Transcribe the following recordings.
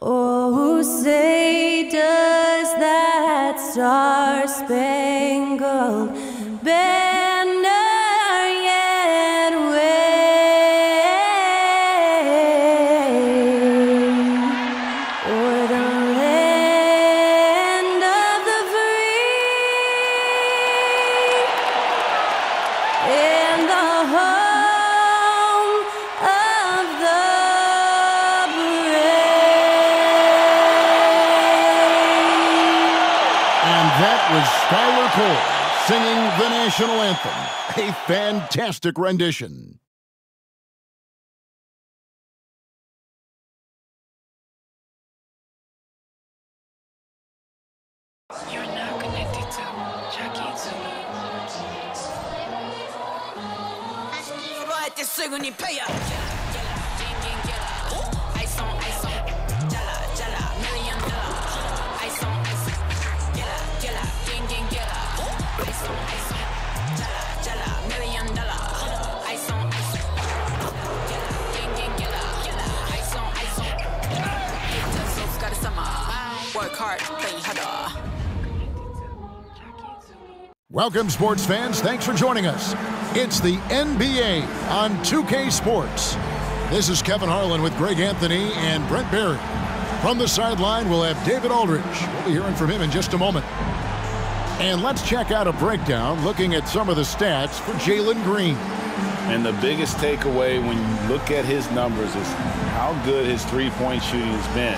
Oh, say does that star-spangled banner yet wave o'er the land of the free and the home of the That was Skylar Cole singing the national anthem. A fantastic rendition. You're now connected to Jackie Zulu. Work hard, play harder. Welcome, sports fans. Thanks for joining us. It's the NBA on 2K Sports. This is Kevin Harlan with Greg Anthony and Brent Barry. From the sideline, we'll have David Aldridge. We'll be hearing from him in just a moment. And let's check out a breakdown looking at some of the stats for Jalen Green. And the biggest takeaway when you look at his numbers is how good his three-point shooting has been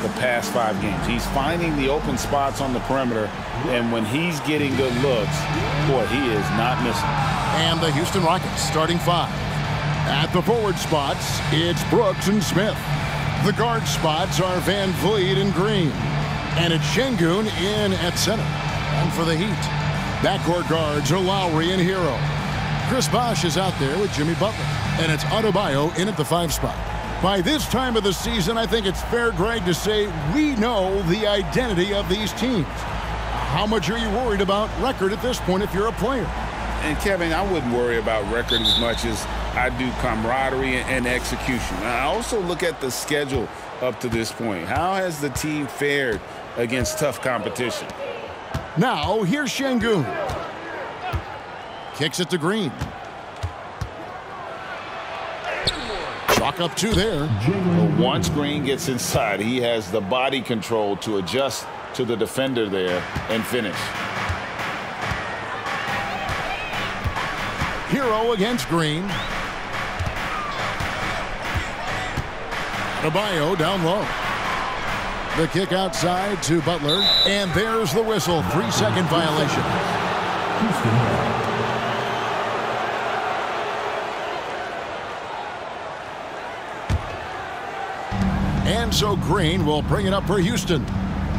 the past 5 games. He's finding the open spots on the perimeter, and when he's getting good looks, boy, he is not missing. And the Houston Rockets starting 5. At the forward spots, it's Brooks and Smith. The guard spots are Van Vliet and Green. And it's Şengün in at center. And for the Heat, backcourt guards are Lowry and Hero. Chris Bosh is out there with Jimmy Butler. And it's Adebayo in at the 5 spot. By this time of the season, I think it's fair, Greg, to say we know the identity of these teams. How much are you worried about record at this point if you're a player? And, Kevin, I wouldn't worry about record as much as I do camaraderie and execution. I also look at the schedule up to this point. How has the team fared against tough competition? Now, here's Şengün. Kicks it to Green. Chalk up 2 there. But once Green gets inside, he has the body control to adjust to the defender there and finish. Hero against Green. Adebayo down low. The kick outside to Butler. And there's the whistle. 3-second violation. And so Green will bring it up for Houston.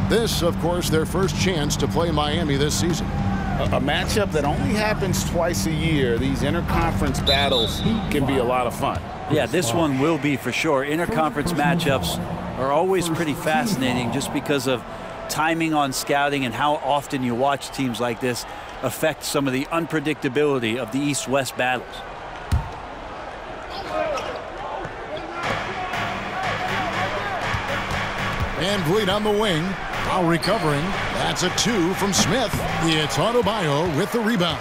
This, of course, their first chance to play Miami this season. A matchup that only happens twice a year. These interconference battles can be a lot of fun. Yeah, this one will be for sure. Interconference matchups are always pretty fascinating just because of timing on scouting and how often you watch teams like this affect some of the unpredictability of the East-West battles. Van Vliet on the wing. While recovering. That's a 2 from Smith. It's Adebayo with the rebound.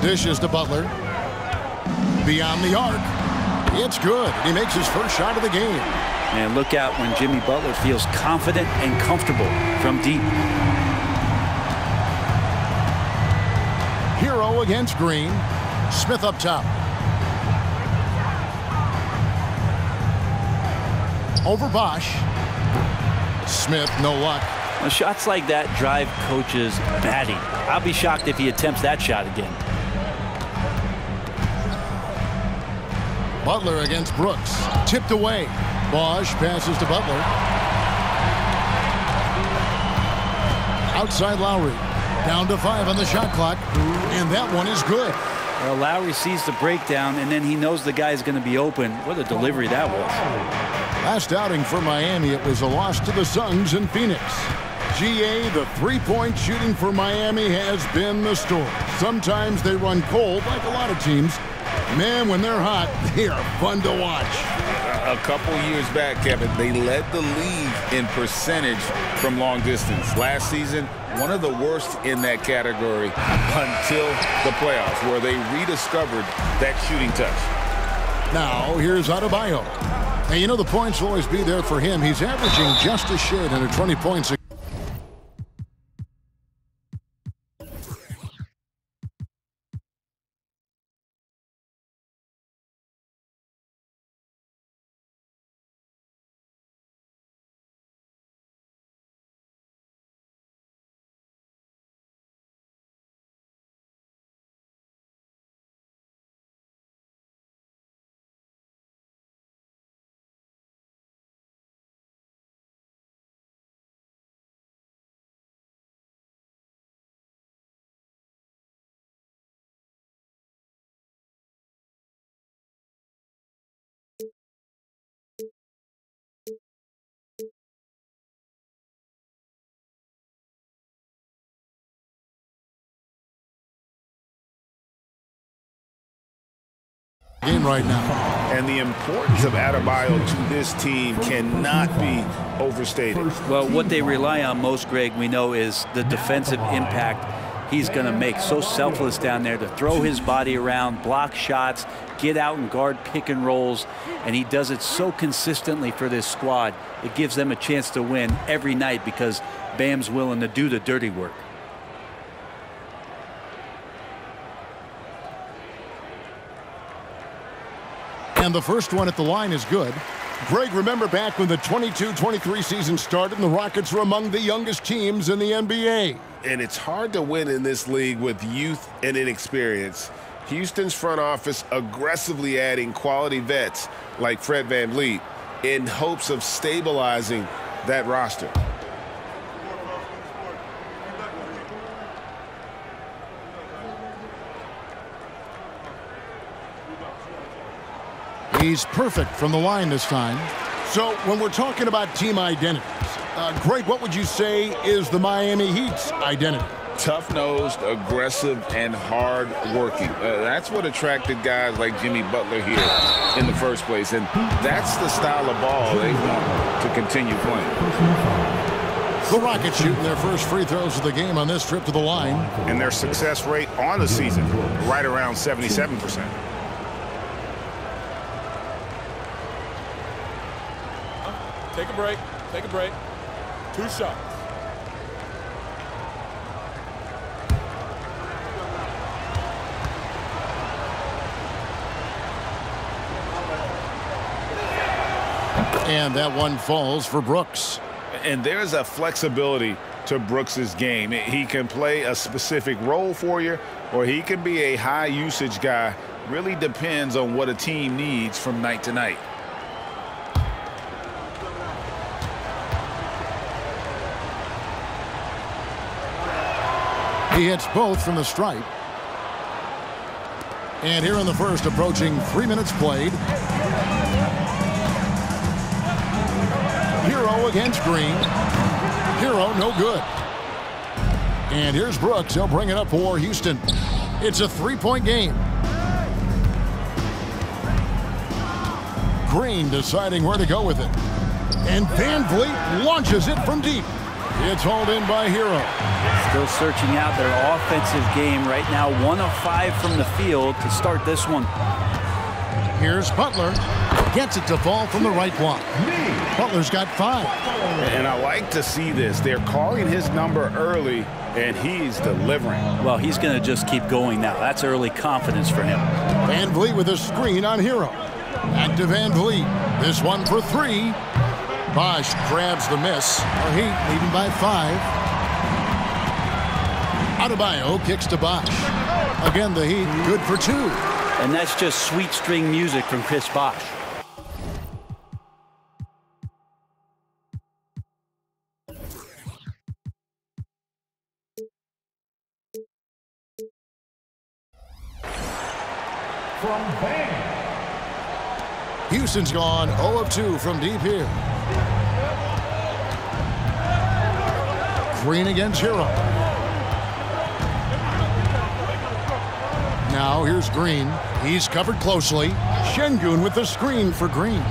Dishes to Butler. Beyond the arc. It's good. He makes his first shot of the game. And look out when Jimmy Butler feels confident and comfortable from deep. Hero against Green. Smith up top. Over Bosh. Smith, no luck. Well, shots like that drive coaches batty. I'll be shocked if he attempts that shot again. Butler against Brooks. Tipped away. Bosh passes to Butler. Outside Lowry. Down to 5 on the shot clock. And that one is good. Well, Lowry sees the breakdown, and then he knows the guy's going to be open. What a delivery that was. Last outing for Miami, it was a loss to the Suns in Phoenix. GA, the three-point shooting for Miami has been the story. Sometimes they run cold, like a lot of teams, Man, when they're hot, they are fun to watch. A couple years back, Kevin, they led the league in percentage from long distance. Last season, one of the worst in that category until the playoffs, where they rediscovered that shooting touch. Now, here's Adebayo. And you know the points will always be there for him. He's averaging just a shade under 20 points a game right now. And the importance of Adebayo to this team cannot be overstated. Well, what they rely on most, Greg, we know, is the defensive impact he's going to make. So selfless down there to throw his body around, block shots, get out and guard pick and rolls, and he does it so consistently for this squad. It gives them a chance to win every night because Bam's willing to do the dirty work. And the first one at the line is good. Greg, remember back when the 22-23 season started and the Rockets were among the youngest teams in the NBA. And it's hard to win in this league with youth and inexperience. Houston's front office aggressively adding quality vets like Fred VanVleet in hopes of stabilizing that roster. He's perfect from the line this time. So when we're talking about team identities, Greg, what would you say is the Miami Heat's identity? Tough-nosed, aggressive, and hard-working. That's what attracted guys like Jimmy Butler here in the first place. And that's the style of ball they want to continue playing. The Rockets shooting their first free throws of the game on this trip to the line. And their success rate on the season, right around 77%. Take a break. Take a break. 2 shots. And that one falls for Brooks. And there's a flexibility to Brooks's game. He can play a specific role for you, or he can be a high-usage guy. Really depends on what a team needs from night to night. He hits both from the stripe. And here in the first, approaching 3 minutes played. Hero against Green. Hero, no good. And here's Brooks. He'll bring it up for Houston. It's a 3-point game. Green deciding where to go with it. And VanVleet launches it from deep. It's hauled in by Hero. Still searching out their offensive game right now. 1 of 5 from the field to start this one. Here's Butler. Gets it to fall from the right block. Butler's got 5. And I like to see this. They're calling his number early, and he's delivering. Well, he's going to just keep going now. That's early confidence for him. VanVleet with a screen on Hero. Back to VanVleet. This one for 3. Bosh grabs the miss. The Heat leading by 5. Adebayo kicks to Bosh. Again, the Heat good for 2. And that's just sweet string music from Chris Bosh. From Bam. Houston's gone 0 of 2 from deep here. Green against Hero. Now here's Green. He's covered closely. Şengün with the screen for Green.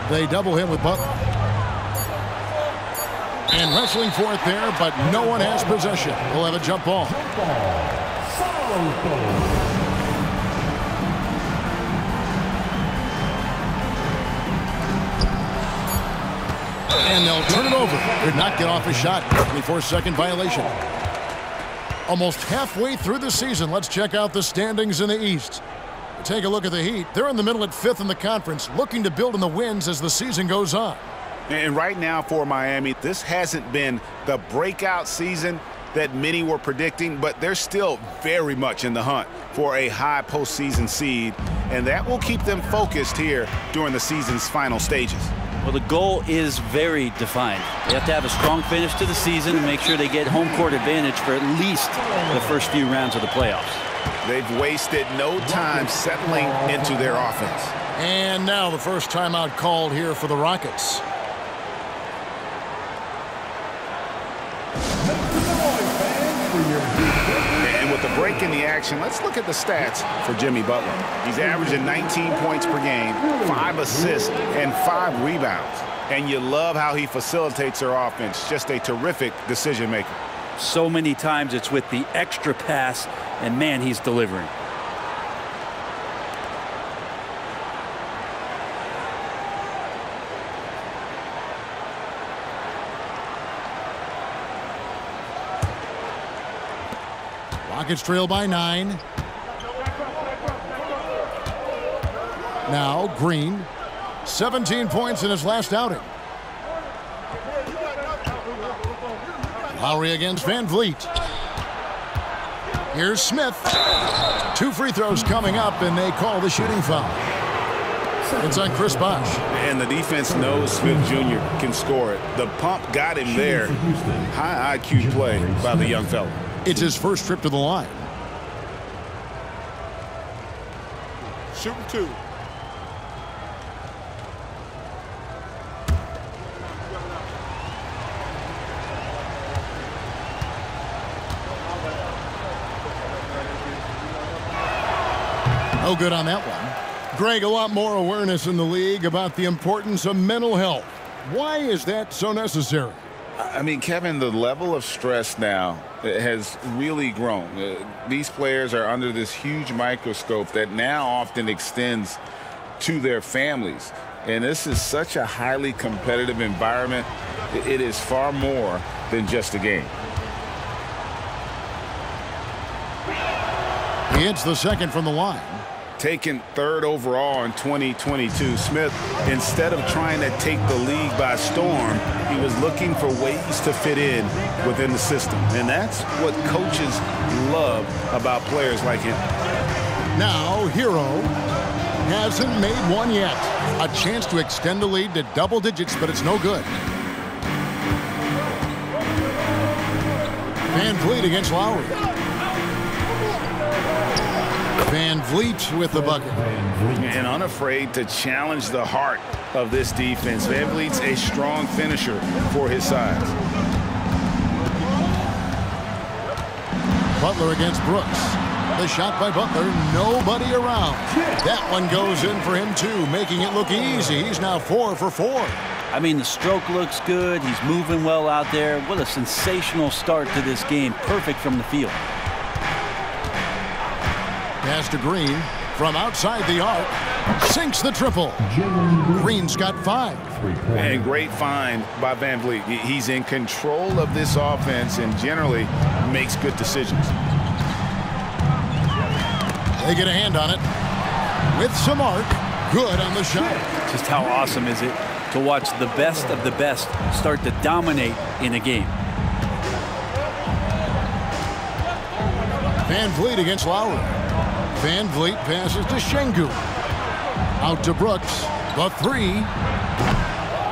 They double him with Butler. And wrestling for it there, but no one has possession. We'll have a jump ball. And they'll turn it over. Could not get off a shot. 24-second violation. Almost halfway through the season, let's check out the standings in the East. Take a look at the Heat. They're in the middle at 5th in the conference, looking to build in the wins as the season goes on. And right now for Miami, this hasn't been the breakout season that many were predicting, but they're still very much in the hunt for a high postseason seed, and that will keep them focused here during the season's final stages. Well, the goal is very defined. They have to have a strong finish to the season and make sure they get home court advantage for at least the first few rounds of the playoffs. They've wasted no time settling into their offense. And now the first timeout called here for the Rockets. And with the break in the action, let's look at the stats for Jimmy Butler. He's averaging 19 points per game, 5 assists, and 5 rebounds. And you love how he facilitates their offense. Just a terrific decision maker. So many times it's with the extra pass, and man, he's delivering. Rockets trail by 9. Now Green, 17 points in his last outing. Lowry against Van Vliet. Here's Smith. 2 free throws coming up, and they call the shooting foul. It's on Chris Bosh. And the defense knows Smith Jr. can score it. The pump got him there. High IQ play by the young fella. It's his first trip to the line. Shooting 2. No good on that one. Greg, a lot more awareness in the league about the importance of mental health. Why is that so necessary? I mean, Kevin, the level of stress now has really grown. These players are under this huge microscope that now often extends to their families. And this is such a highly competitive environment. It is far more than just a game. He hits the second from the line. Taken 3rd overall in 2022, Smith, instead of trying to take the league by storm, he was looking for ways to fit in within the system. And that's what coaches love about players like him. Now, Hero hasn't made one yet. A chance to extend the lead to double digits, but it's no good. Van Vliet against Lowry. Van Vliet with the bucket. And unafraid to challenge the heart of this defense. Van Vliet's a strong finisher for his size. Butler against Brooks. The shot by Butler, nobody around. That one goes in for him too, making it look easy. He's now 4 for 4. I mean, the stroke looks good. He's moving well out there. What a sensational start to this game. Perfect from the field. Pass to Green from outside the arc. Sinks the triple. Green's got 5. And great find by Van Vliet. He's in control of this offense and generally makes good decisions. They get a hand on it. With some arc. Good on the shot. Just how awesome is it to watch the best of the best start to dominate in a game. Van Vliet against Lowry. Van Vliet passes to Şengün. Out to Brooks. The 3.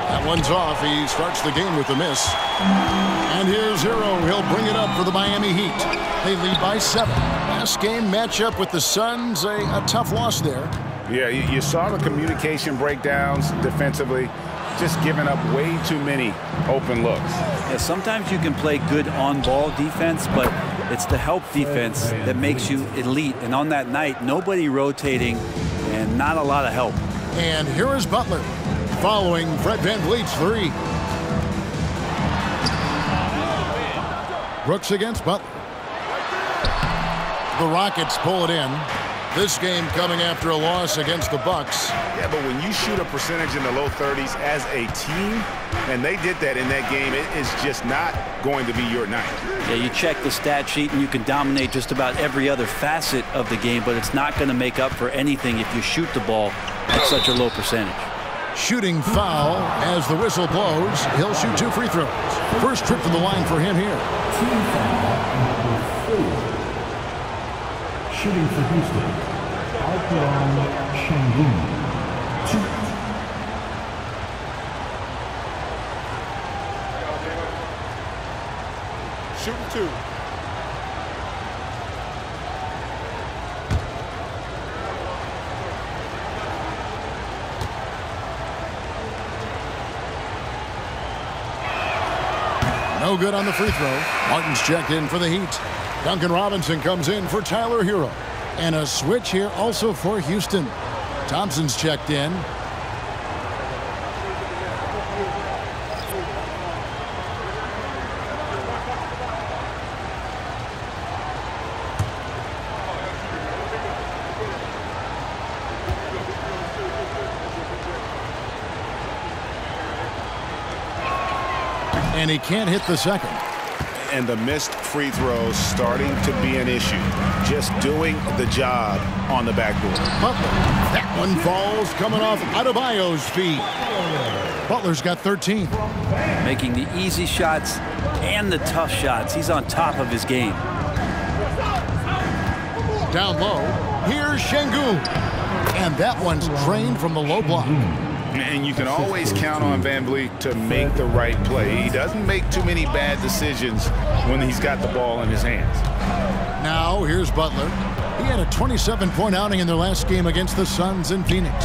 That one's off. He starts the game with a miss. And here's Hero. He'll bring it up for the Miami Heat. They lead by 7. Last game matchup with the Suns. A tough loss there. Yeah, you saw the communication breakdowns defensively. Just giving up way too many open looks. Yeah, sometimes you can play good on-ball defense, but It's the help defense that makes you elite. And on that night, nobody rotating and not a lot of help. And here is Butler following Fred VanVleet's three. Brooks against Butler. The Rockets pull it in. This game coming after a loss against the Bucks. Yeah, but when you shoot a percentage in the low 30s as a team, and they did that in that game, it is just not going to be your night. Yeah, you check the stat sheet and you can dominate just about every other facet of the game, but it's not going to make up for anything if you shoot the ball at such a low percentage. Shooting foul as the whistle blows. He'll shoot 2 free throws. First trip to the line for him here. Team foul number 4. Shooting for Houston, Alperen Sengun. 2. Shooting 2. No good on the free throw. Martin's checked in for the Heat. Duncan Robinson comes in for Tyler Hero. And a switch here also for Houston. Thompson's checked in. And he can't hit the second. And the missed free throws starting to be an issue. Just doing the job on the backboard. Butler. That one falls coming off Adebayo's feet. Butler's got 13. Making the easy shots and the tough shots. He's on top of his game. Down low. Here's Sengun. And that one's drained from the low block. And you can always count on VanVleet to make the right play. He doesn't make too many bad decisions when he's got the ball in his hands. Now here's Butler. He had a 27-point outing in their last game against the Suns in Phoenix.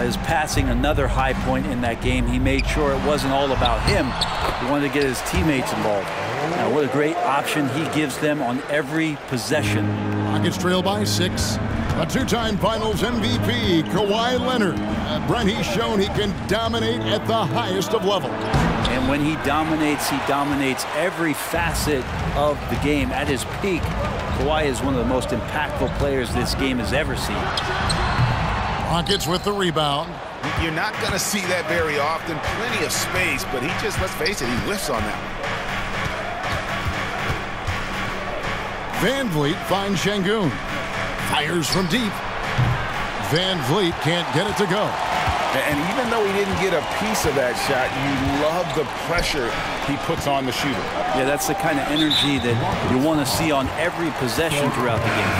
His passing, another high point in that game. He made sure it wasn't all about him. He wanted to get his teammates involved. Now, what a great option he gives them on every possession. Rockets trail by 6. A 2-time Finals MVP, Kawhi Leonard. Brent, he's shown he can dominate at the highest of levels. And when he dominates every facet of the game. At his peak, Kawhi is one of the most impactful players this game has ever seen. Rockets with the rebound. You're not going to see that very often. Plenty of space, but he just, let's face it, he whiffs on that one. VanVleet finds Sengun. Fires from deep. VanVleet can't get it to go. And even though he didn't get a piece of that shot, you love the pressure he puts on the shooter. Yeah, that's the kind of energy that you want to see on every possession throughout the game.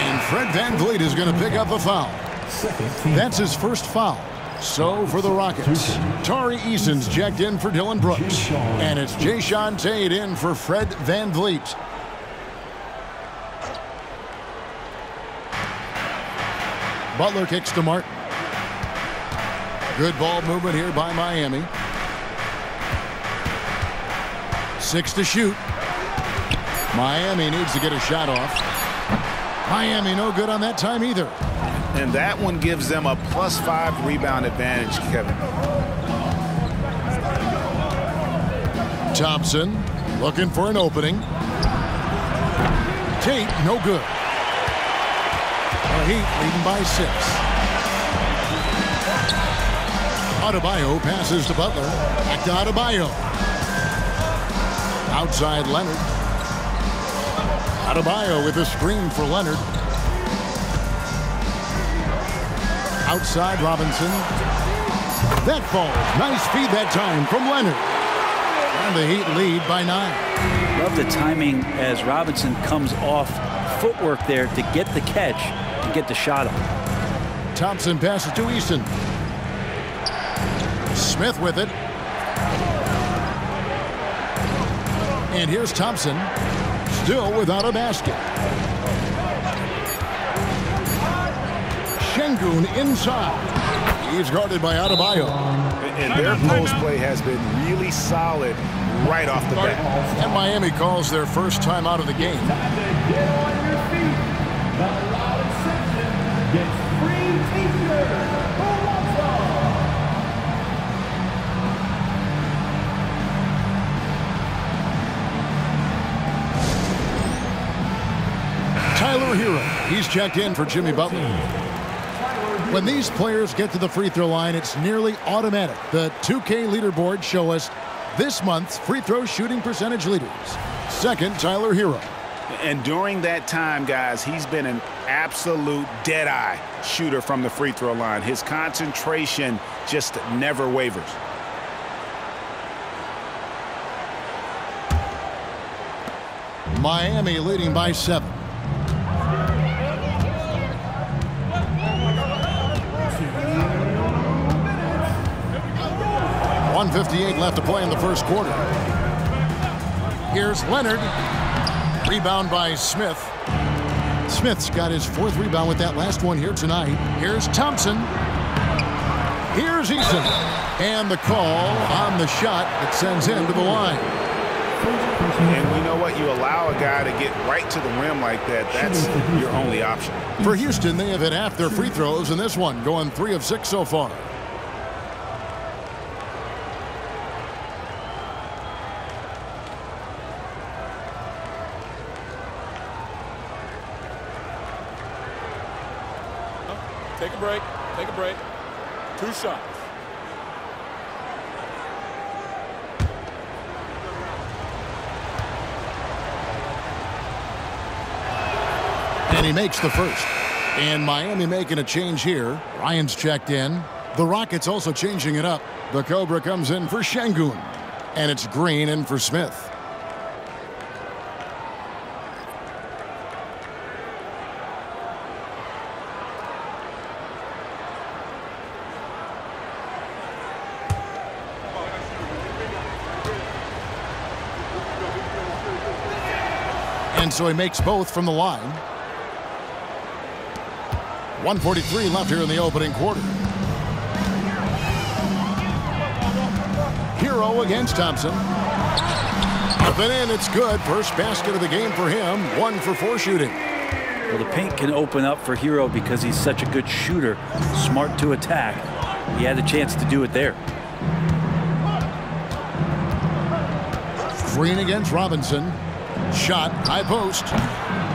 And Fred VanVleet is going to pick up the foul. That's his first foul. So for the Rockets, Tari Eason's checked in for Dylan Brooks. And it's Jae'Sean Tate in for Fred VanVleet. Butler kicks to Martin. Good ball movement here by Miami. 6 to shoot. Miami needs to get a shot off. Miami no good on that time either. And that one gives them a +5 rebound advantage, Kevin. Thompson looking for an opening. Tate no good. The Heat leading by 6. Adebayo passes to Butler. Back to Adebayo. Outside Leonard. Adebayo with a screen for Leonard. Outside Robinson. That falls. Nice feed that time from Leonard. And the Heat lead by 9. Love the timing as Robinson comes off footwork there to get the catch and get the shot up. Thompson passes to Easton. Smith with it. And here's Thompson, still without a basket. Sengun inside. He's guarded by Adebayo. And their post play has been really solid right off the bat. And Miami calls their first time out of the game. Time to get on your feet. The loud section gets free t-shirts. Who wants some? Tyler Hero, he's checked in for Jimmy Butler. When these players get to the free throw line, it's nearly automatic. The 2K leaderboards show us this month's free throw shooting percentage leaders. Second, Tyler Hero. And during that time, guys, he's been an absolute dead-eye shooter from the free throw line. His concentration just never wavers. Miami leading by 7. .158 left to play in the first quarter. Here's Leonard. Rebound by Smith. Smith's got his 4th rebound with that last one here tonight. Here's Thompson. Here's Eason. And the call on the shot that sends him to the line. And we know what, you allow a guy to get right to the rim like that, that's your only option. For Houston, they have hit half their free throws in this one, going 3 of 6 so far. Take a break. Take a break. 2 shots. And he makes the first. And Miami making a change here. Ryan's checked in. The Rockets also changing it up. The Cobra comes in for Şengün. And it's Green in for Smith. And so he makes both from the line. 1:43 left here in the opening quarter. Hero against Thompson. Up and in, it's good. First basket of the game for him. 1 for 4 shooting. Well, the paint can open up for Hero because he's such a good shooter, smart to attack. He had a chance to do it there. Green against Robinson. Shot, high post.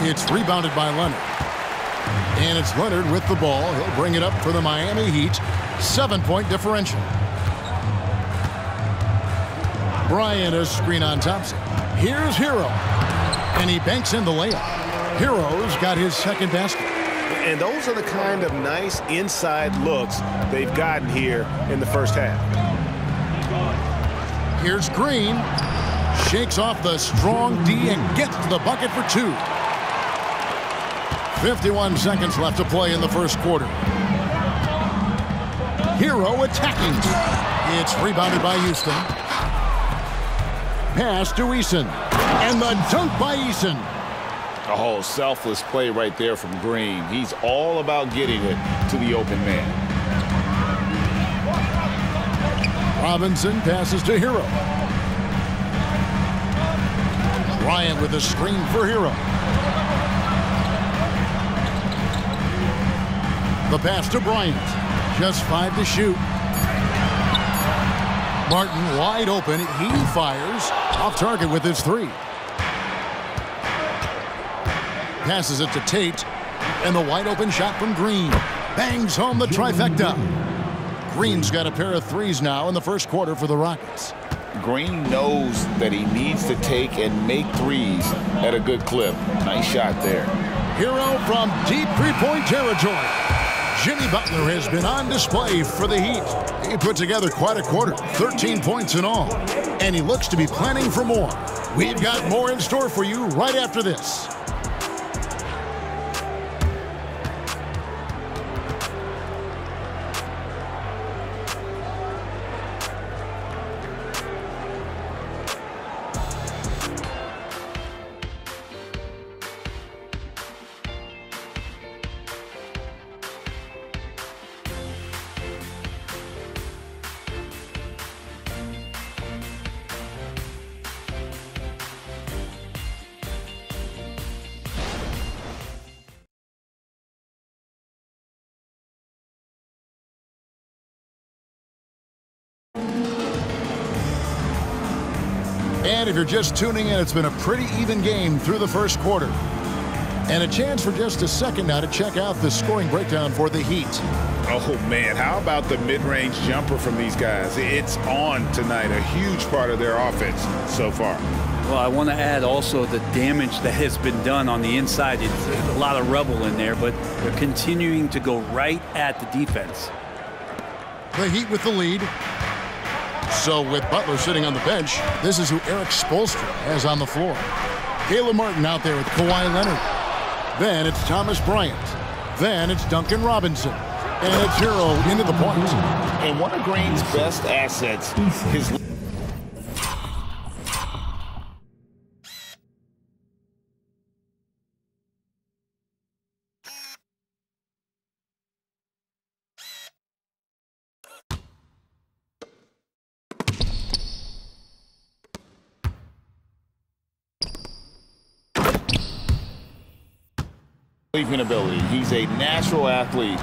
It's rebounded by Leonard. And it's Leonard with the ball. He'll bring it up for the Miami Heat. 7-point differential. Bryant a screen on Thompson. Here's Hero. And he banks in the layup. Hero's got his second basket. And those are the kind of nice inside looks they've gotten here in the first half. Here's Green. Shakes off the strong D and gets to the bucket for 2. 51 seconds left to play in the first quarter. Hero attacking. It's rebounded by Houston. Pass to Eason. And the dunk by Eason. Oh, selfless play right there from Green. He's all about getting it to the open man. Robinson passes to Hero. Bryant with a screen for Hero. The pass to Bryant. Just 5 to shoot. Martin wide open. He fires. Off target with his 3. Passes it to Tate. And the wide open shot from Green. Bangs home the trifecta. Green's got a pair of 3s now in the first quarter for the Rockets. Green knows that he needs to take and make 3s at a good clip. Nice shot there. Hero from deep 3-point territory. Jimmy Butler has been on display for the Heat. He put together quite a quarter, 13 points in all. And he looks to be planning for more. We've got more in store for you right after this. And if you're just tuning in, it's been a pretty even game through the first quarter. And a chance for just a second now to check out the scoring breakdown for the Heat. Oh, man, how about the mid-range jumper from these guys? It's on tonight, a huge part of their offense so far. Well, I want to add also the damage that has been done on the inside. It's a lot of rubble in there, but they're continuing to go right at the defense. The Heat with the lead. So with Butler sitting on the bench, this is who Eric Spoelstra has on the floor. Caleb Martin out there with Kawhi Leonard. Then it's Thomas Bryant. Then it's Duncan Robinson. And it's Hero into the point. And one of Green's best assets, his... ability. He's a natural athlete,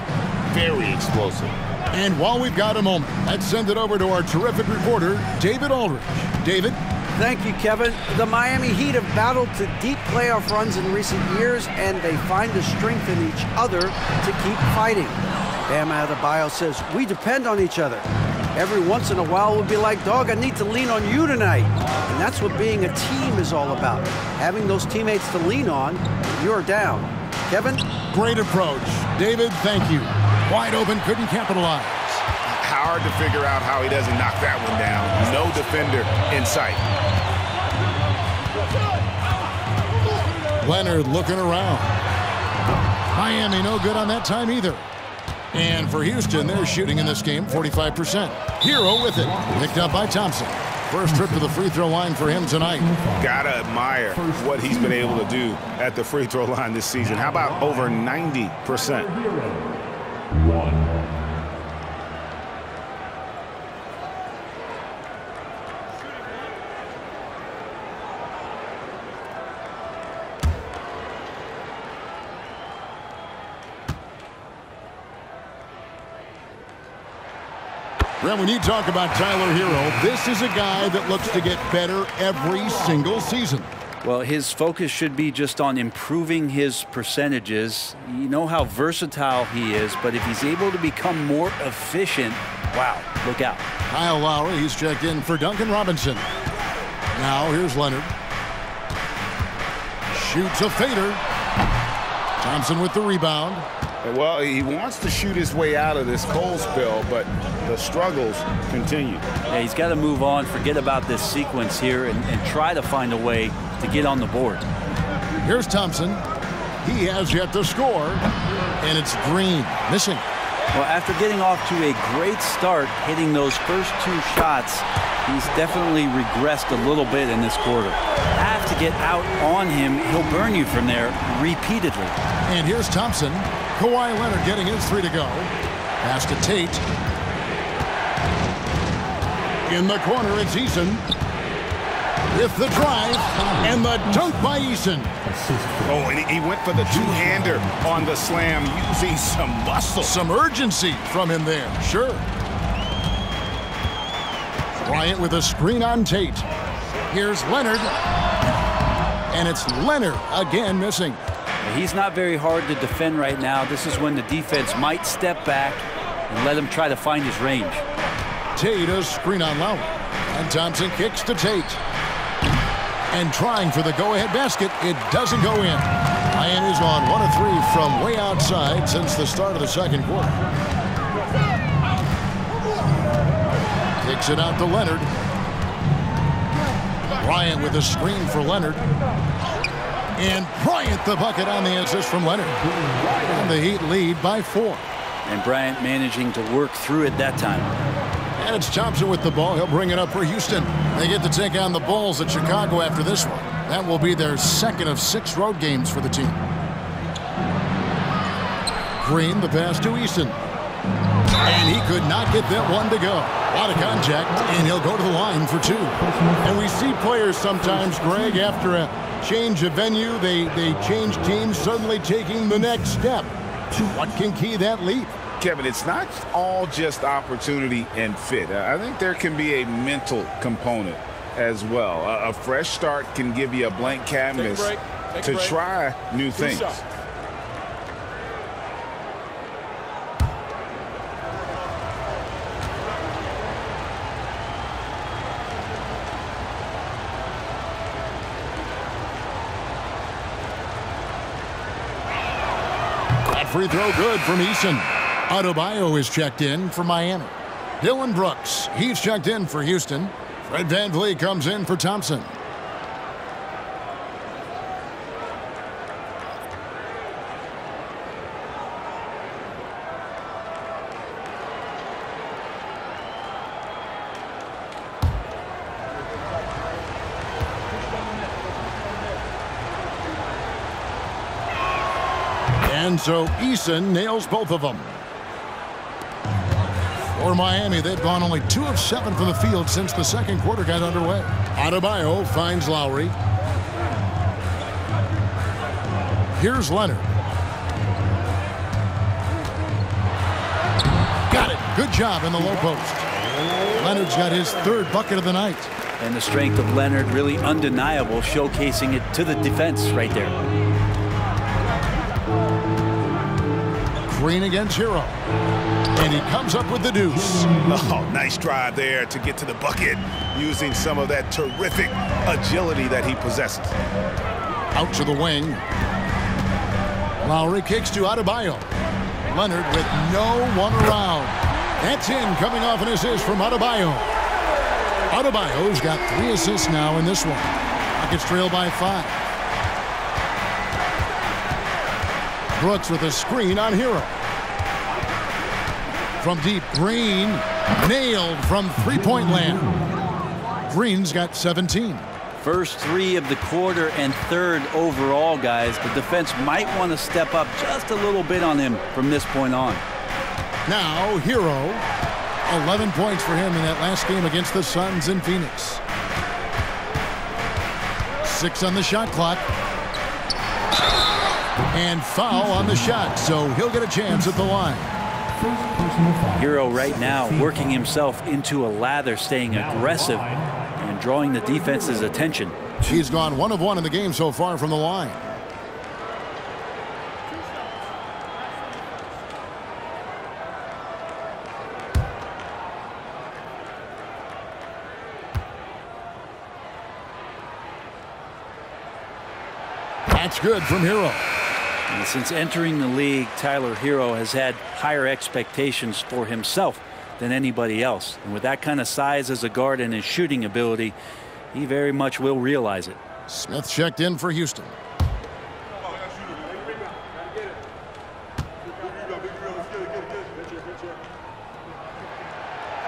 very explosive. And while we've got a moment, let's send it over to our terrific reporter, David Aldridge. David? Thank you, Kevin. The Miami Heat have battled to deep playoff runs in recent years, and they find the strength in each other to keep fighting. Bam Adebayo says, we depend on each other. Every once in a while, we'll be like, dog, I need to lean on you tonight. And that's what being a team is all about. Having those teammates to lean on when you're down. Kevin? Great approach. David, thank you. Wide open, couldn't capitalize. Hard to figure out how he doesn't knock that one down. No defender in sight. Leonard looking around. Miami no good on that time either. And for Houston, they're shooting in this game 45%. Hero with it. Picked up by Thompson. First trip to the free throw line for him tonight. Gotta admire what he's been able to do at the free throw line this season. How about over 90%? Well, when you talk about Tyler Hero, this is a guy that looks to get better every single season. Well, his focus should be just on improving his percentages. You know how versatile he is, but if he's able to become more efficient, wow, look out. Kyle Lowry, he's checked in for Duncan Robinson. Now here's Leonard. Shoots a fader. Thompson with the rebound. Well, he wants to shoot his way out of this cold spell, but the struggles continue. Yeah, he's got to move on, forget about this sequence here, and try to find a way to get on the board. Here's Thompson. He has yet to score, and it's Green missing. Well, after getting off to a great start, hitting those first two shots, he's definitely regressed a little bit in this quarter. Have to get out on him. He'll burn you from there repeatedly. And here's Thompson. Kawhi Leonard getting his three to go. Pass to Tate. In the corner, it's Eason. With the drive and the dunk by Eason. Oh, and he went for the two-hander on the slam, using some muscle. Some urgency from him there, sure. Bryant with a screen on Tate. Here's Leonard. And it's Leonard again missing. He's not very hard to defend right now. This is when the defense might step back and let him try to find his range. Tate a screen on Lowry. And Thompson kicks to Tate. And trying for the go-ahead basket, it doesn't go in. Miami's on 1 of 3 from way outside since the start of the second quarter. Kicks it out to Leonard. Bryant with a screen for Leonard. And Bryant the bucket on the assist from Leonard. And the Heat lead by 4. And Bryant managing to work through it that time. And it's Thompson with the ball. He'll bring it up for Houston. They get to take on the Bulls at Chicago after this one. That will be their second of 6 road games for the team. Green, the pass to Eason. And he could not get that one to go. A lot of contact, and he'll go to the line for 2. And we see players sometimes, Greg, after a change of venue, they change teams, suddenly taking the next step. What can key that leap? Kevin, it's not all just opportunity and fit. I think there can be a mental component as well. A fresh start can give you a blank canvas to try new things. That free throw good from Eason. Adebayo is checked in for Miami. Dylan Brooks, he's checked in for Houston. Fred VanVleet comes in for Thompson. And so Eason nails both of them. For Miami, they've gone only 2 of 7 from the field since the second quarter got underway. Adebayo finds Lowry. Here's Leonard. Got it. Good job in the low post. Leonard's got his 3rd bucket of the night. And the strength of Leonard really undeniable, showcasing it to the defense right there. Green against Hero. And he comes up with the deuce. Oh, nice drive there to get to the bucket, using some of that terrific agility that he possesses. Out to the wing. Lowry kicks to Adebayo. Leonard with no one around. That's in, coming off an assist from Adebayo. Adebayo's got 3 assists now in this one. Rockets trail by 5. Brooks with a screen on Hero. From deep, Green nailed from three-point land. Green's got 17. First 3 of the quarter and 3rd overall, guys. The defense might want to step up just a little bit on him from this point on. Now, Hero, 11 points for him in that last game against the Suns in Phoenix. 6 on the shot clock. And foul on the shot, so he'll get a chance at the line. Hero right now working himself into a lather, staying aggressive and drawing the defense's attention. He's gone 1 of 1 in the game so far from the line. That's good from Hero. And since entering the league, Tyler Hero has had higher expectations for himself than anybody else. And with that kind of size as a guard and his shooting ability, he very much will realize it. Smith checked in for Houston.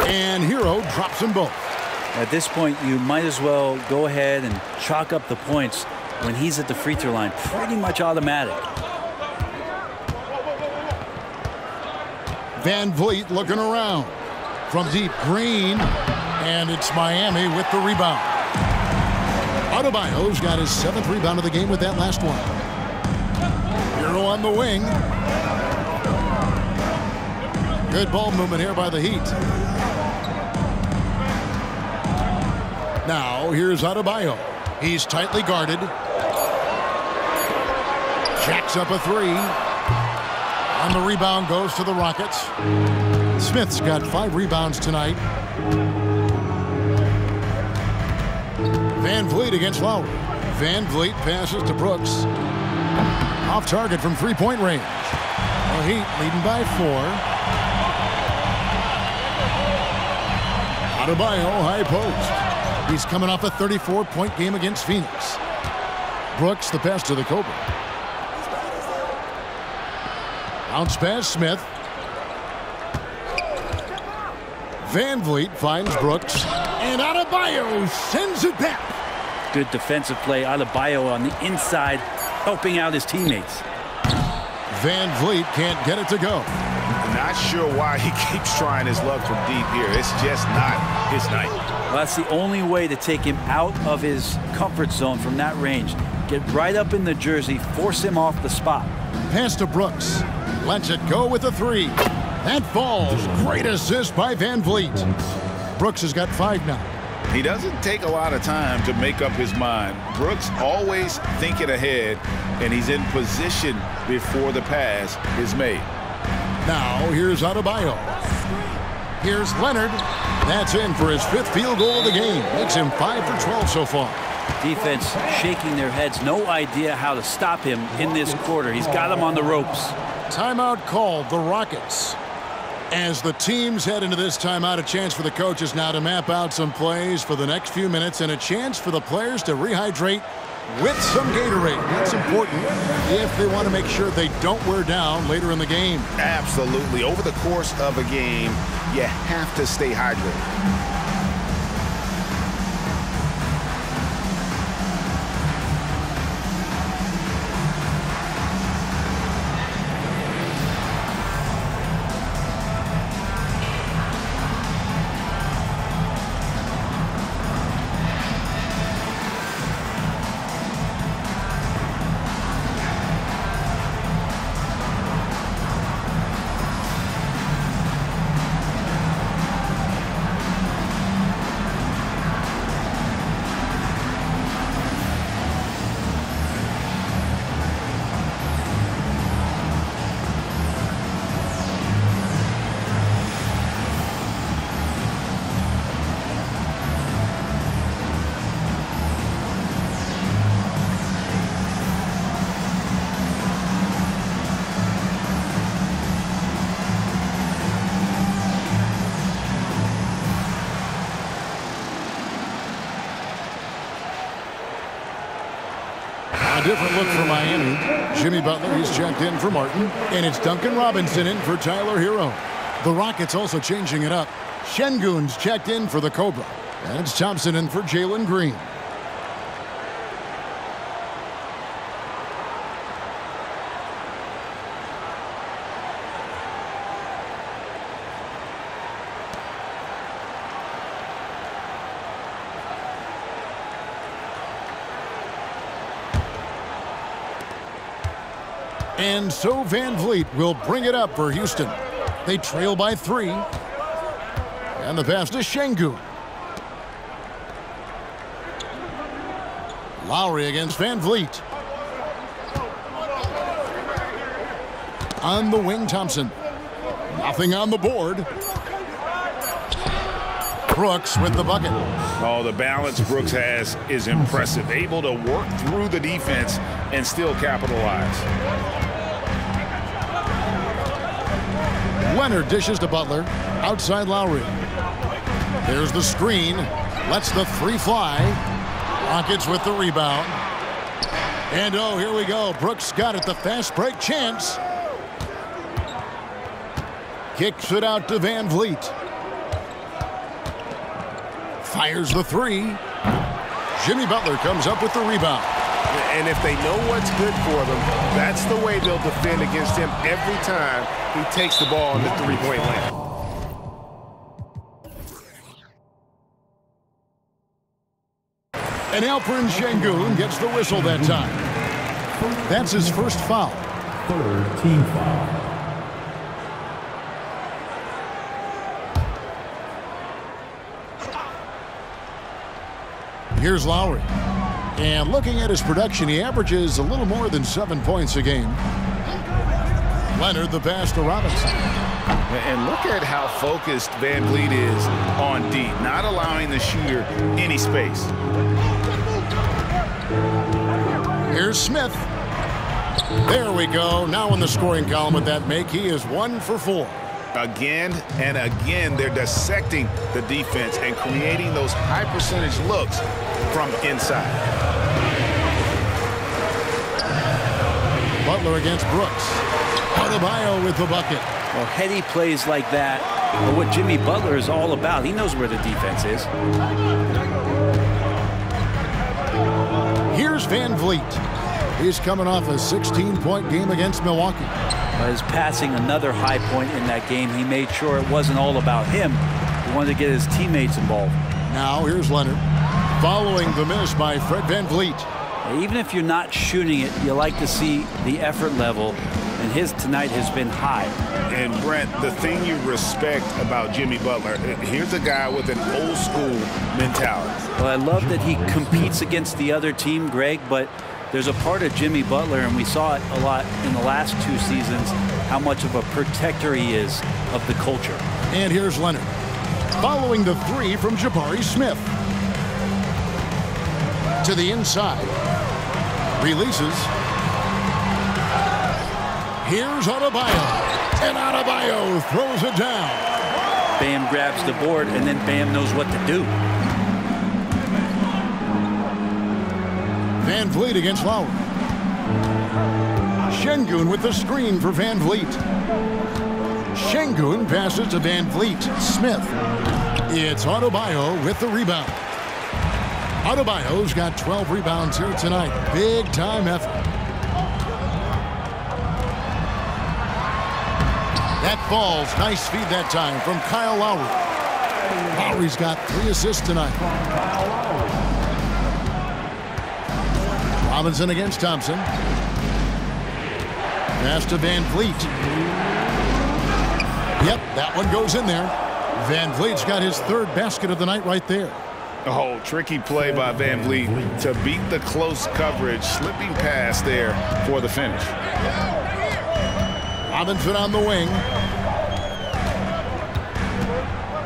And Hero drops them both. At this point, you might as well go ahead and chalk up the points when he's at the free throw line. Pretty much automatic. VanVleet looking around. From deep, Green. And it's Miami with the rebound. Adebayo's got his 7th rebound of the game with that last one. Hero on the wing. Good ball movement here by the Heat. Now, here's Adebayo. He's tightly guarded. Jacks up a 3. And the rebound goes to the Rockets. Smith's got 5 rebounds tonight. VanVleet against Lowry. VanVleet passes to Brooks. Off target from three-point range. The Heat leading by 4. Adebayo, high post. He's coming off a 34-point game against Phoenix. Brooks, the pass to the Cobra. Bounce pass, Smith. VanVleet finds Brooks. And Adebayo sends it back. Good defensive play. Adebayo on the inside, helping out his teammates. VanVleet can't get it to go. Not sure why he keeps trying his luck from deep here. It's just not his night. Well, that's the only way to take him out of his comfort zone from that range. Get right up in the jersey, force him off the spot. Pass to Brooks. Lets it go with a 3. That falls. Great assist by VanVleet. Brooks has got 5 now. He doesn't take a lot of time to make up his mind. Brooks always thinking ahead, and he's in position before the pass is made. Now here's Adebayo. Here's Leonard. That's in for his 5th field goal of the game. Makes him 5 for 12 so far. Defense shaking their heads. No idea how to stop him in this quarter. He's got him on the ropes. Timeout called, the Rockets. As the teams head into this timeout, a chance for the coaches now to map out some plays for the next few minutes and a chance for the players to rehydrate with some Gatorade. That's important if they want to make sure they don't wear down later in the game. Absolutely. Over the course of a game, you have to stay hydrated. A different look for Miami. Jimmy Butler, he's checked in for Martin. And it's Duncan Robinson in for Tyler Hero. The Rockets also changing it up. Şengün's checked in for the Cobra. And it's Thompson in for Jalen Green. And so Van Vliet will bring it up for Houston. They trail by 3. And the pass to Şengün. Lowry against Van Vliet. On the wing, Thompson. Nothing on the board. Brooks with the bucket. Oh, the balance Brooks has is impressive. Able to work through the defense and still capitalize. Leonard dishes to Butler. Outside Lowry. There's the screen. Lets the 3 fly. Rockets with the rebound. And oh, here we go. Brooks got it. The fast break chance. Kicks it out to Van Vliet. Fires the 3. Jimmy Butler comes up with the rebound. And if they know what's good for them, that's the way they'll defend against him every time he takes the ball in the 3-point lane. And Alperen Şengün gets the whistle that time. That's his first foul. 3rd team foul. Here's Lowry. And looking at his production, he averages a little more than 7 points a game. Leonard, the pass to Robinson. And look at how focused Van Vliet is on D, not allowing the shooter any space. Here's Smith. There we go. Now in the scoring column with that make, he is 1 for 4. Again and again, they're dissecting the defense and creating those high percentage looks from inside. Butler against Brooks. Adebayo with the bucket. Well, heady plays like that are what Jimmy Butler is all about. He knows where the defense is. Here's Van Vliet. He's coming off a 16-point game against Milwaukee. His passing another high point in that game. He made sure it wasn't all about him. He wanted to get his teammates involved. Now here's Leonard. Following the miss by Fred Van Vliet. Even if you're not shooting it, you like to see the effort level and his tonight has been high. And Brent, the thing you respect about Jimmy Butler, here's a guy with an old school mentality. Well, I love that he competes against the other team, Greg, but there's a part of Jimmy Butler, and we saw it a lot in the last 2 seasons, how much of a protector he is of the culture. And here's Leonard. Following the 3 from Jabari Smith. To the inside. Releases. Here's Adebayo. And Adebayo throws it down. Bam grabs the board, and then Bam knows what to do. Van Vliet against Lowry. Şengün with the screen for Van Vliet. Şengün passes to Van Vliet. Smith. It's Adebayo with the rebound. Adebayo's got 12 rebounds here tonight. Big time effort. That falls. Nice feed that time from Kyle Lowry. Lowry's got 3 assists tonight. Robinson against Thompson. Pass to Van Vliet. Yep, that one goes in there. Van Vliet's got his 3rd basket of the night right there. Oh, tricky play by Van Vliet to beat the close coverage, slipping pass there for the finish. Robinson on the wing.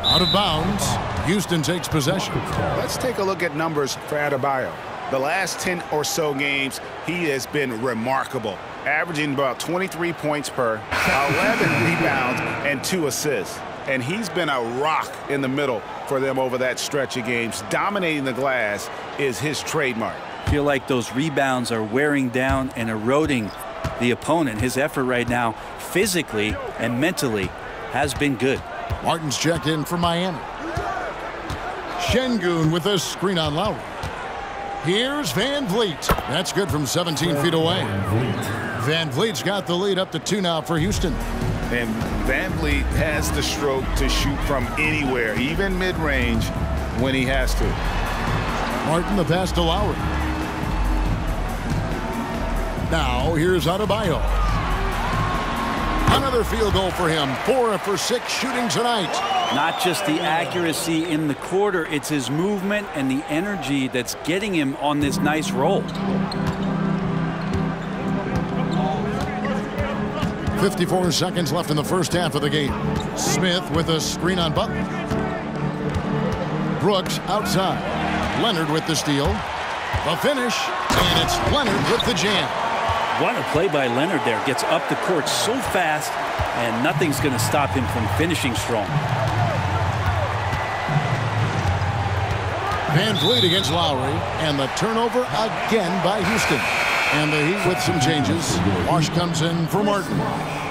Out of bounds. Houston takes possession. Let's take a look at numbers for Adebayo. The last 10 or so games, he has been remarkable, averaging about 23 points per, 11 rebounds, and 2 assists. And he's been a rock in the middle for them over that stretch of games. Dominating the glass is his trademark. I feel like those rebounds are wearing down and eroding the opponent. His effort right now, physically and mentally, has been good. Martin's checked in for Miami. Şengün with a screen on Lowry. Here's Van Vliet. That's good from 17 feet away. Van Vliet's got the lead up to 2 now for Houston. And Van Vliet has the stroke to shoot from anywhere, even mid-range, when he has to. Martin the pass to Lowry. Now here's Adebayo. Another field goal for him. 4 for 6 shooting tonight. Not just the accuracy in the quarter, it's his movement and the energy that's getting him on this nice roll. 54 seconds left in the first half of the game. Smith with a screen on Butler. Brooks outside. Leonard with the steal. The finish, and it's Leonard with the jam. What a play by Leonard there. Gets up the court so fast, and nothing's going to stop him from finishing strong. Van Vliet against Lowry, and the turnover again by Houston. And the Heat with some changes. Wash comes in for Martin.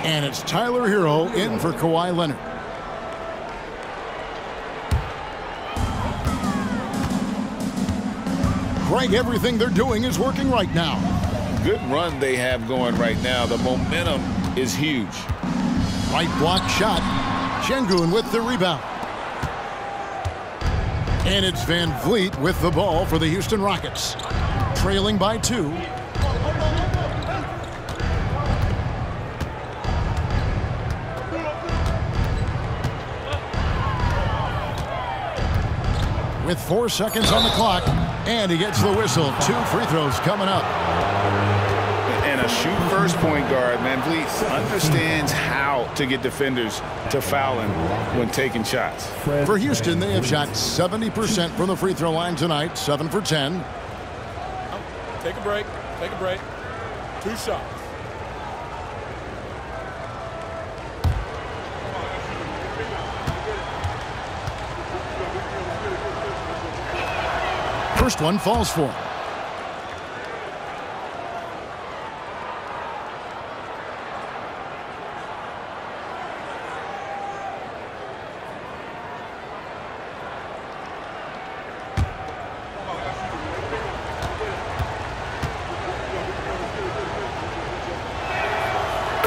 And it's Tyler Hero in for Kawhi Leonard. Greg, everything they're doing is working right now. Good run they have going right now. The momentum is huge. Right block shot. Şengün with the rebound. And it's Van Vliet with the ball for the Houston Rockets. Trailing by 2. With 4 seconds on the clock, and he gets the whistle. 2 free throws coming up. And a shoot-first point guard, Van Vliet understands how to get defenders to foul him when taking shots. For Houston, they have shot 70% from the free throw line tonight, 7 for 10. Take a break. Take a break. 2 shots. First one falls for him.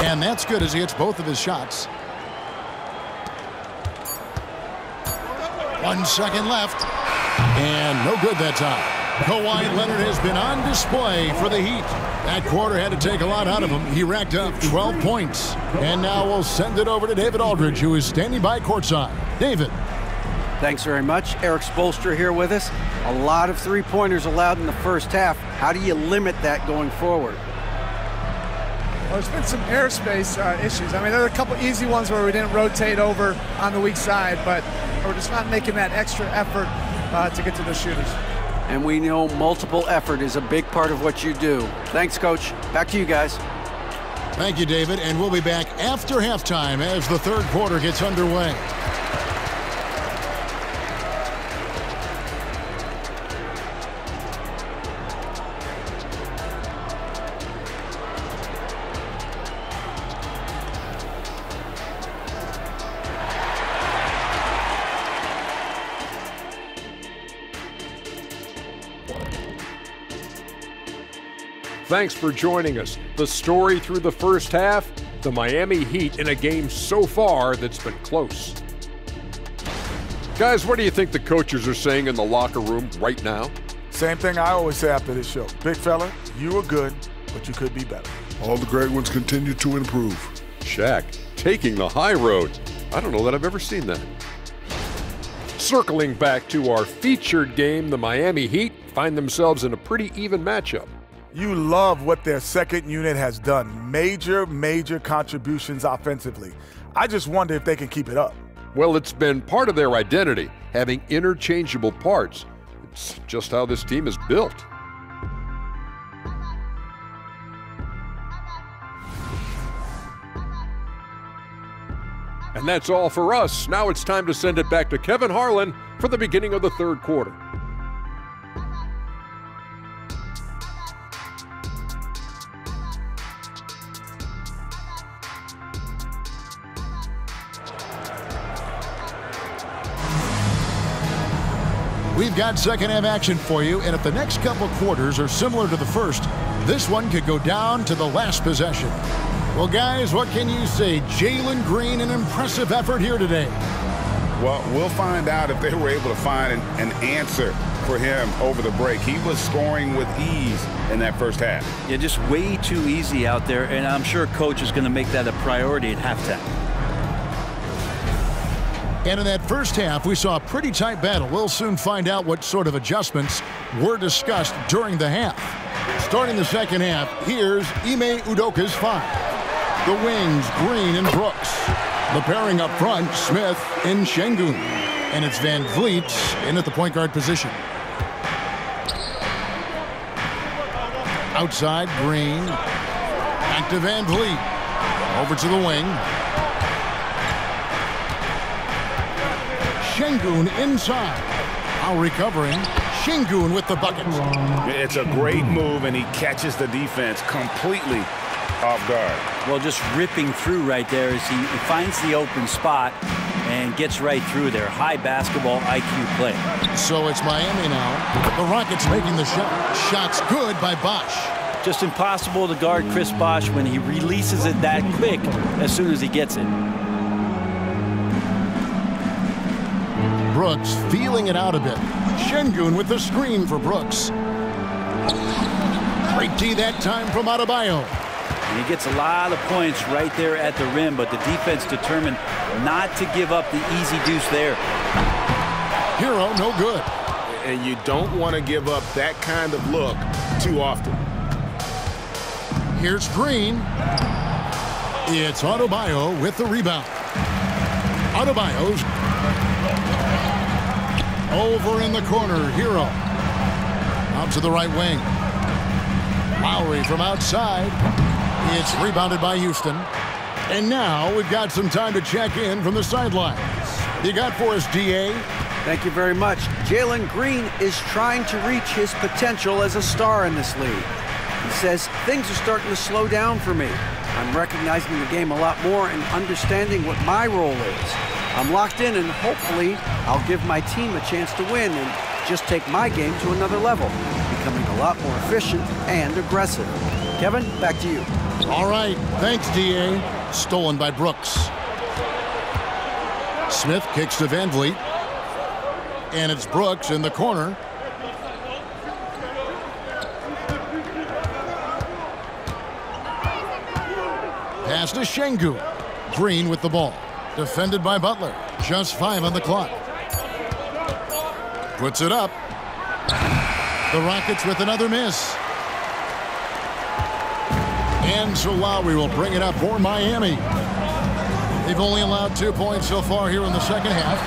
And that's good as he hits both of his shots. 1 second left. And no good that time. Kawhi Leonard has been on display for the Heat. That quarter had to take a lot out of him. He racked up 12 points. And now we'll send it over to David Aldridge, who is standing by courtside. David. Thanks very much. Eric Spoelstra here with us. A lot of three-pointers allowed in the first half. How do you limit that going forward? Well, there's been some airspace issues. I mean, there are a couple easy ones where we didn't rotate over on the weak side, but we're just not making that extra effort to get to the shooters. And we know multiple effort is a big part of what you do. Thanks, Coach. Back to you guys. Thank you, David. And we'll be back after halftime as the third quarter gets underway. Thanks for joining us. The story through the first half, the Miami Heat in a game so far that's been close. Guys, what do you think the coaches are saying in the locker room right now? Same thing I always say after this show. Big fella, you were good, but you could be better. All the great ones continue to improve. Shaq, taking the high road. I don't know that I've ever seen that. Circling back to our featured game, the Miami Heat find themselves in a pretty even matchup. You love what their second unit has done. Major contributions offensively. I just wonder if they can keep it up. Well, it's been part of their identity, having interchangeable parts. It's just how this team is built. And that's all for us. Now it's time to send it back to Kevin Harlan for the beginning of the third quarter. We've got second half action for you, and if the next couple quarters are similar to the first, this one could go down to the last possession. Well, guys, what can you say? Jalen Green, an impressive effort here today. Well, we'll find out if they were able to find an answer for him over the break. He was scoring with ease in that first half. Yeah, just way too easy out there, and I'm sure Coach is going to make that a priority at halftime. And in that first half, we saw a pretty tight battle. We'll soon find out what sort of adjustments were discussed during the half. Starting the second half, here's Ime Udoka's five. The wings, Green and Brooks. The pairing up front, Smith and Şengün. And it's Van Vliet in at the point guard position. Outside, Green. Back to Van Vliet. Over to the wing. Şengün inside. Now recovering. Şengün with the bucket. It's a great move, and he catches the defense completely off guard. Well, just ripping through right there as he finds the open spot and gets right through there. High basketball IQ play. So it's Miami now. The Rockets making the shot. Shots good by Bosh. Just impossible to guard Chris Bosh when he releases it that quick as soon as he gets it. Brooks feeling it out a bit. Şengün with the screen for Brooks. Great D that time from Adebayo. And he gets a lot of points right there at the rim, but the defense determined not to give up the easy deuce there. Hero, no good. And you don't want to give up that kind of look too often. Here's Green. It's Adebayo with the rebound. Adebayo's over in the corner. Hero out to the right wing. Lowry from outside. It's rebounded by Houston. And now we've got some time to check in from the sidelines. You got for us, DA? Thank you very much. Jalen Green is trying to reach his potential as a star in this league. He says, things are starting to slow down for me. I'm recognizing the game a lot more and understanding what my role is. I'm locked in, and hopefully I'll give my team a chance to win and just take my game to another level, becoming a lot more efficient and aggressive. Kevin, back to you. All right. Thanks, DA. Stolen by Brooks. Smith kicks to Van Vliet. And it's Brooks in the corner. Pass to Şengün. Green with the ball. Defended by Butler. Just 5 on the clock. Puts it up. The Rockets with another miss. And so Lowry will bring it up for Miami. They've only allowed 2 points so far here in the second half.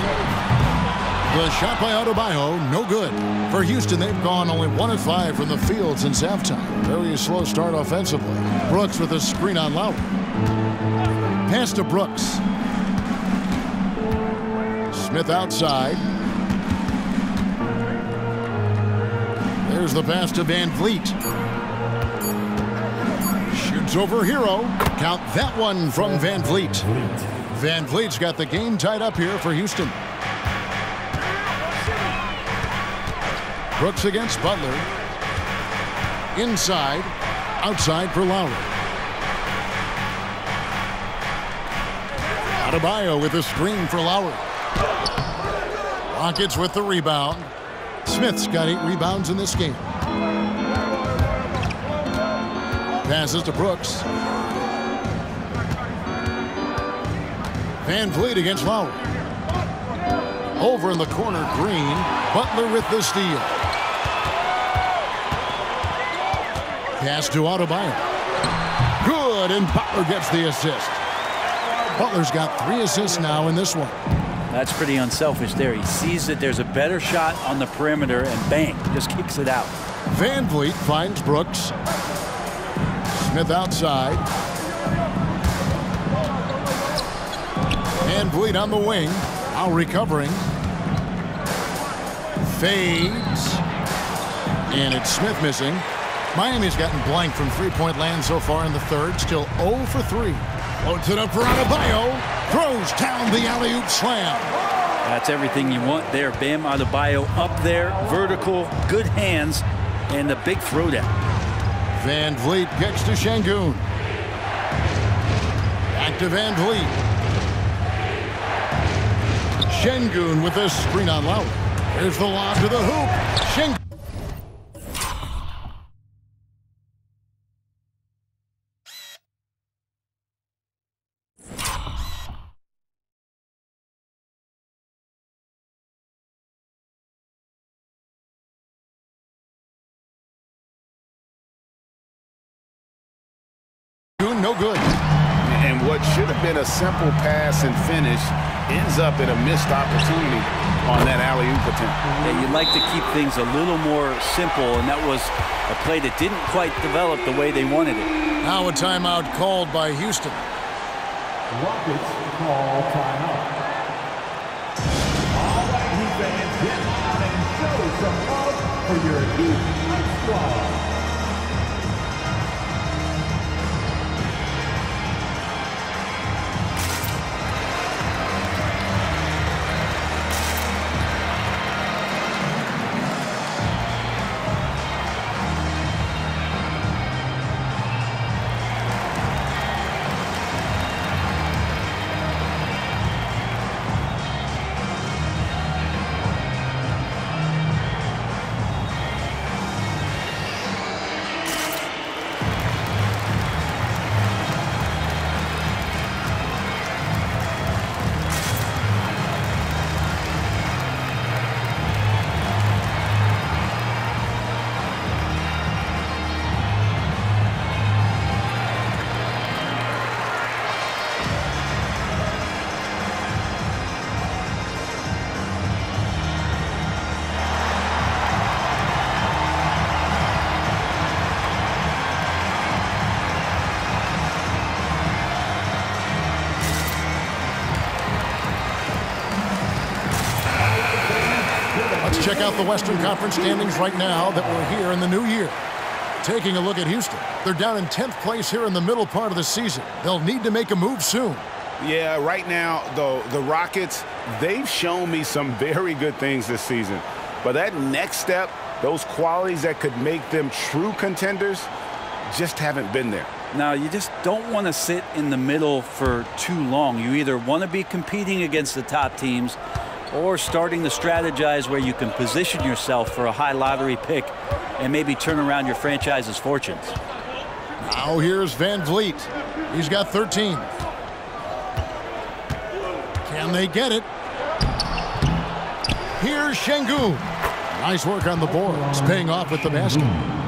The shot by Adebayo, no good. For Houston, they've gone only 1 of 5 from the field since halftime. Very slow start offensively. Brooks with a screen on Lowry. Pass to Brooks. Smith outside. There's the pass to Van Vliet. Shoots over Hero. Count that one from Van Vliet. Van Vliet's got the game tied up here for Houston. Brooks against Butler. Inside. Outside for Lowry. Adebayo with a screen for Lowry. Rockets with the rebound. Smith's got 8 rebounds in this game. Passes to Brooks. Van Vliet against Lowry. Over in the corner, Green. Butler with the steal. Pass to Adebayo. Good, and Butler gets the assist. Butler's got 3 assists now in this one. That's pretty unselfish there. He sees that there's a better shot on the perimeter and bang, just kicks it out. Van Vliet finds Brooks. Smith outside. Van Vliet on the wing. Now recovering. Fades. And it's Smith missing. Miami's gotten blank from three-point land so far in the third. Still 0 for 3. Loads it up for Adebayo. Throws down the alley-oop slam. That's everything you want there. Bam Adebayo up there, vertical, good hands, and the big throwdown. Van Vliet gets to Şengün. Back to Van Vliet. Şengün with a screen on Lowry. There's the lob to the hoop. Şengün. No good. And what should have been a simple pass and finish ends up in a missed opportunity on that alley-oop attempt. Yeah, you'd like to keep things a little more simple, and that was a play that didn't quite develop the way they wanted it. Now a timeout called by Houston. Rockets call timeout. All right, Heat fans, get out and show some love for your Heat squad. Check out the Western Conference standings right now that we're here in the new year. Taking a look at Houston. They're down in 10th place here in the middle part of the season. They'll need to make a move soon. Yeah, right now, though, the Rockets, they've shown me some very good things this season. But that next step, those qualities that could make them true contenders, just haven't been there. Now, you just don't want to sit in the middle for too long. You either want to be competing against the top teams or starting to strategize where you can position yourself for a high lottery pick and maybe turn around your franchise's fortunes. Now here's Van Vliet. He's got 13. Can they get it? Here's Şengün. Nice work on the boards, paying off with the basket.